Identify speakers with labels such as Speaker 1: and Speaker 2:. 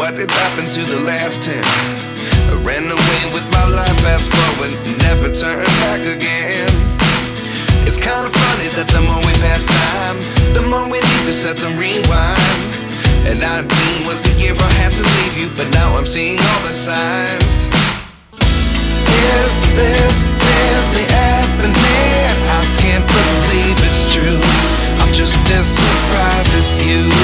Speaker 1: What did happen to the last 10? I ran away with my life, fast forward, never turn back again. It's kind of funny that the more we pass time, the more we need to set them rewind. And 19 was the year I had to leave you, but now I'm seeing all the signs. Is this really happening? I can't believe it's true. I'm just as surprised as you.